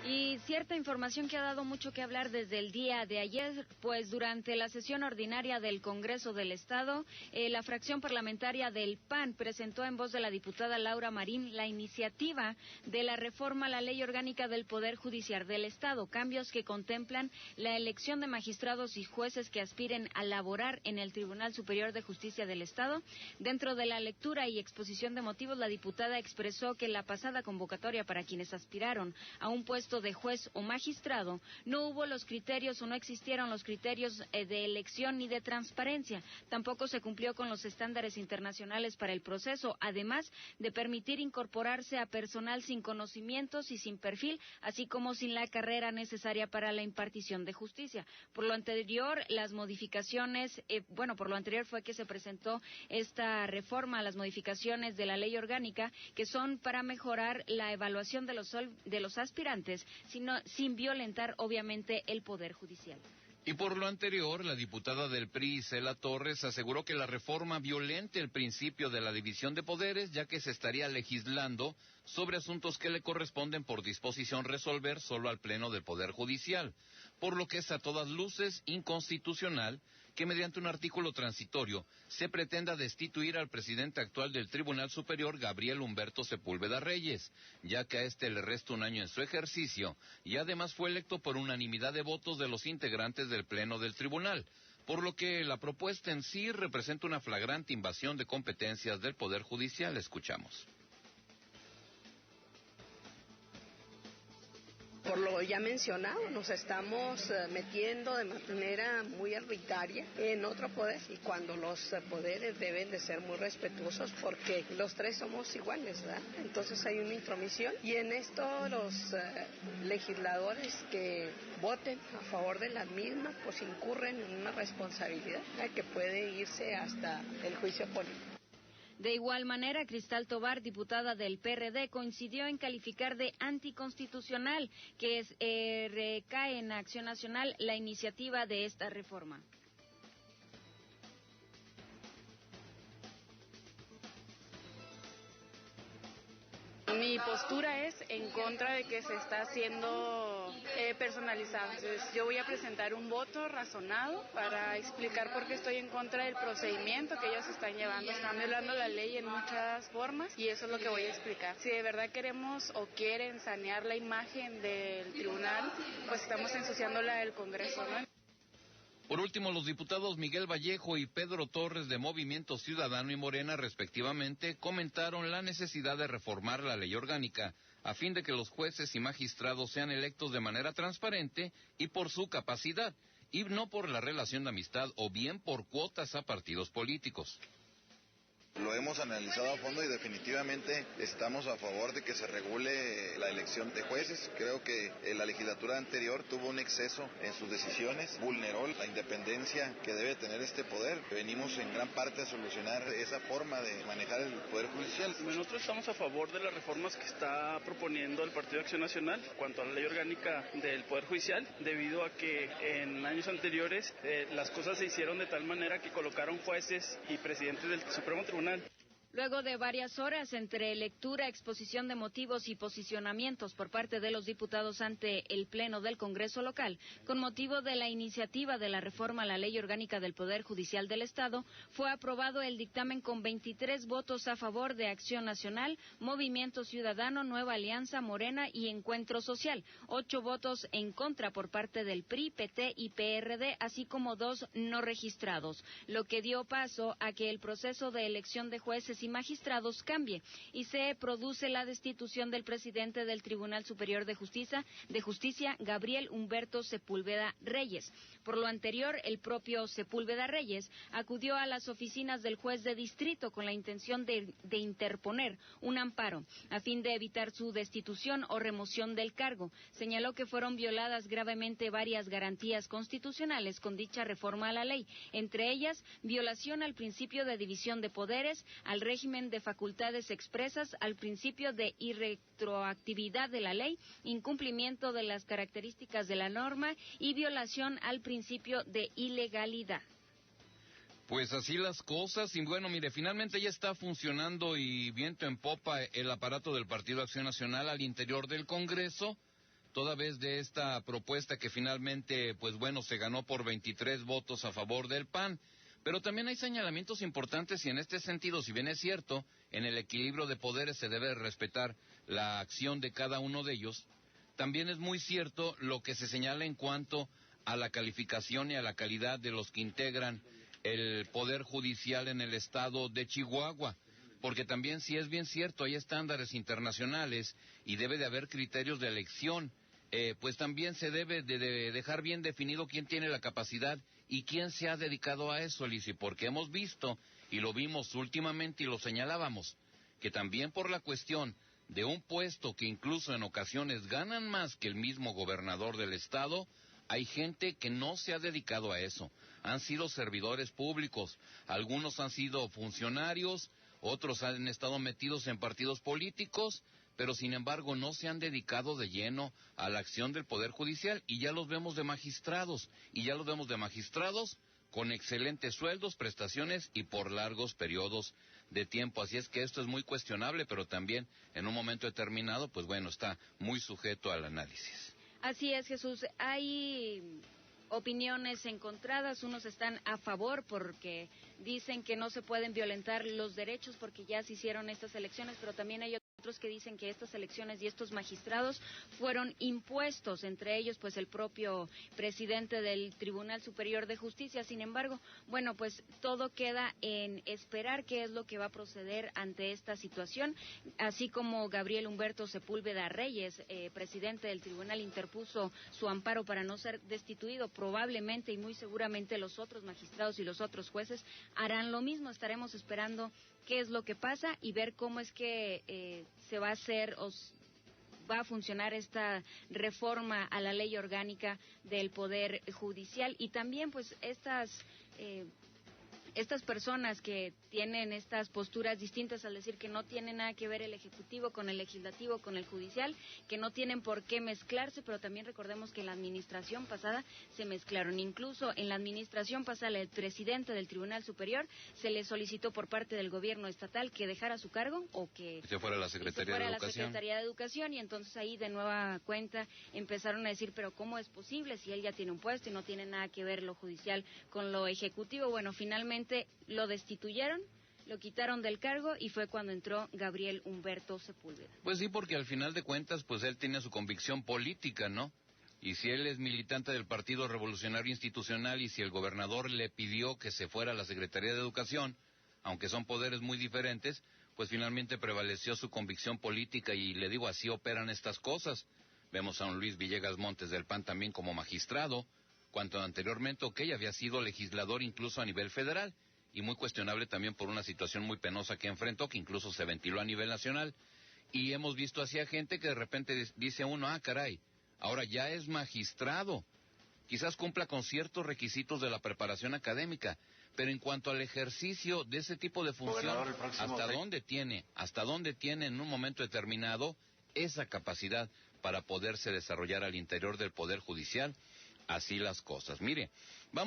Y cierta información que ha dado mucho que hablar desde el día de ayer, pues durante la sesión ordinaria del Congreso del Estado, la fracción parlamentaria del PAN presentó en voz de la diputada Laura Marín la iniciativa de la reforma a la Ley Orgánica del Poder Judicial del Estado, cambios que contemplan la elección de magistrados y jueces que aspiren a laborar en el Tribunal Superior de Justicia del Estado. Dentro de la lectura y exposición de motivos, la diputada expresó que la pasada convocatoria para quienes aspiraron a un puesto de juez o magistrado no hubo los criterios o no existieron los criterios de elección ni de transparencia. Tampoco se cumplió con los estándares internacionales para el proceso, además de permitir incorporarse a personal sin conocimientos y sin perfil, así como sin la carrera necesaria para la impartición de justicia. Por lo anterior fue que se presentó esta reforma a las modificaciones de la ley orgánica, que son para mejorar la evaluación de los aspirantes, sin violentar, obviamente, el Poder Judicial. Y por lo anterior, la diputada del PRI, Isela Torres, aseguró que la reforma violenta el principio de la división de poderes, ya que se estaría legislando sobre asuntos que le corresponden por disposición resolver solo al Pleno del Poder Judicial, por lo que es a todas luces inconstitucional que mediante un artículo transitorio se pretenda destituir al presidente actual del Tribunal Superior, Gabriel Humberto Sepúlveda Reyes, ya que a este le resta un año en su ejercicio y además fue electo por unanimidad de votos de los integrantes del Pleno del Tribunal, por lo que la propuesta en sí representa una flagrante invasión de competencias del Poder Judicial. Escuchamos. Por lo ya mencionado, nos estamos metiendo de manera muy arbitraria en otro poder, y cuando los poderes deben de ser muy respetuosos porque los tres somos iguales, ¿verdad? Entonces hay una intromisión, y en esto los legisladores que voten a favor de las mismas pues incurren en una responsabilidad que puede irse hasta el juicio político. De igual manera, Cristal Tobar, diputada del PRD, coincidió en calificar de anticonstitucional que recae en Acción Nacional la iniciativa de esta reforma. Mi postura es en contra de que se está haciendo personalizado. Entonces, yo voy a presentar un voto razonado para explicar por qué estoy en contra del procedimiento que ellos están llevando. Están violando la ley en muchas formas y eso es lo que voy a explicar. Si de verdad queremos o quieren sanear la imagen del tribunal, pues estamos ensuciando la del Congreso, ¿no? Por último, los diputados Miguel Vallejo y Pedro Torres de Movimiento Ciudadano y Morena, respectivamente, comentaron la necesidad de reformar la ley orgánica a fin de que los jueces y magistrados sean electos de manera transparente y por su capacidad, y no por la relación de amistad o bien por cuotas a partidos políticos. Lo hemos analizado a fondo y definitivamente estamos a favor de que se regule la elección de jueces. Creo que la legislatura anterior tuvo un exceso en sus decisiones, vulneró la independencia que debe tener este poder. Venimos en gran parte a solucionar esa forma de manejar el Poder Judicial. Nosotros estamos a favor de las reformas que está proponiendo el Partido de Acción Nacional en cuanto a la ley orgánica del Poder Judicial, debido a que en años anteriores las cosas se hicieron de tal manera que colocaron jueces y presidentes del Supremo Tribunal. Luego de varias horas entre lectura, exposición de motivos y posicionamientos por parte de los diputados ante el Pleno del Congreso local, con motivo de la iniciativa de la reforma a la Ley Orgánica del Poder Judicial del Estado, fue aprobado el dictamen con 23 votos a favor de Acción Nacional, Movimiento Ciudadano, Nueva Alianza, Morena y Encuentro Social, 8 votos en contra por parte del PRI, PT y PRD, así como 2 no registrados, lo que dio paso a que el proceso de elección de jueces y magistrados cambie y se produce la destitución del presidente del Tribunal Superior de Justicia, Gabriel Humberto Sepúlveda Reyes. Por lo anterior, el propio Sepúlveda Reyes acudió a las oficinas del juez de distrito con la intención de interponer un amparo a fin de evitar su destitución o remoción del cargo. Señaló que fueron violadas gravemente varias garantías constitucionales con dicha reforma a la ley, entre ellas violación al principio de división de poderes, al régimen de facultades expresas, al principio de irretroactividad de la ley, incumplimiento de las características de la norma y violación al principio de ilegalidad. Pues así las cosas, y bueno, mire, finalmente ya está funcionando y viento en popa el aparato del Partido Acción Nacional al interior del Congreso, toda vez de esta propuesta que finalmente, pues bueno, se ganó por 23 votos a favor del PAN. Pero también hay señalamientos importantes y en este sentido, si bien es cierto, en el equilibrio de poderes se debe respetar la acción de cada uno de ellos, también es muy cierto lo que se señala en cuanto a la calificación y a la calidad de los que integran el Poder Judicial en el estado de Chihuahua. Porque también, si es bien cierto, hay estándares internacionales y debe de haber criterios de elección, pues también se debe de dejar bien definido quién tiene la capacidad y quién se ha dedicado a eso, Lisi, porque hemos visto, y lo vimos últimamente y lo señalábamos, que también por la cuestión de un puesto que incluso en ocasiones ganan más que el mismo gobernador del estado, hay gente que no se ha dedicado a eso. Han sido servidores públicos, algunos han sido funcionarios, otros han estado metidos en partidos políticos, pero sin embargo no se han dedicado de lleno a la acción del Poder Judicial y ya los vemos de magistrados, con excelentes sueldos, prestaciones y por largos periodos de tiempo. Así es que esto es muy cuestionable, pero también en un momento determinado, pues bueno, está muy sujeto al análisis. Así es, Jesús. Hay opiniones encontradas. Unos están a favor porque dicen que no se pueden violentar los derechos porque ya se hicieron estas elecciones, pero también hay otros que dicen que estas elecciones y estos magistrados fueron impuestos, entre ellos pues el propio presidente del Tribunal Superior de Justicia. Sin embargo, bueno, pues todo queda en esperar qué es lo que va a proceder ante esta situación, así como Gabriel Humberto Sepúlveda Reyes, presidente del tribunal, interpuso su amparo para no ser destituido. Probablemente y muy seguramente los otros magistrados y los otros jueces harán lo mismo. Estaremos esperando qué es lo que pasa y ver cómo es que se va a hacer o va a funcionar esta reforma a la ley orgánica del Poder Judicial. Y también pues estas personas que tienen estas posturas distintas al decir que no tiene nada que ver el Ejecutivo con el Legislativo, con el Judicial, que no tienen por qué mezclarse, pero también recordemos que en la administración pasada se mezclaron. Incluso en la administración pasada, el presidente del Tribunal Superior se le solicitó por parte del gobierno estatal que dejara su cargo o que se fuera a la Secretaría de Educación, y entonces ahí de nueva cuenta empezaron a decir, pero ¿cómo es posible si él ya tiene un puesto y no tiene nada que ver lo judicial con lo ejecutivo? Bueno, finalmente lo destituyeron, lo quitaron del cargo y fue cuando entró Gabriel Humberto Sepúlveda. Pues sí, porque al final de cuentas, pues él tiene su convicción política, ¿no? Y si él es militante del Partido Revolucionario Institucional y si el gobernador le pidió que se fuera a la Secretaría de Educación, aunque son poderes muy diferentes, pues finalmente prevaleció su convicción política y le digo, así operan estas cosas. Vemos a un Luis Villegas Montes del PAN también como magistrado, cuando anteriormente, había sido legislador incluso a nivel federal, y muy cuestionable también por una situación muy penosa que enfrentó, que incluso se ventiló a nivel nacional. Y hemos visto así a gente que de repente dice uno, caray, ahora ya es magistrado. Quizás cumpla con ciertos requisitos de la preparación académica, pero en cuanto al ejercicio de ese tipo de función, ¿hasta dónde tiene en un momento determinado esa capacidad para poderse desarrollar al interior del Poder Judicial? Así las cosas. Mire, vamos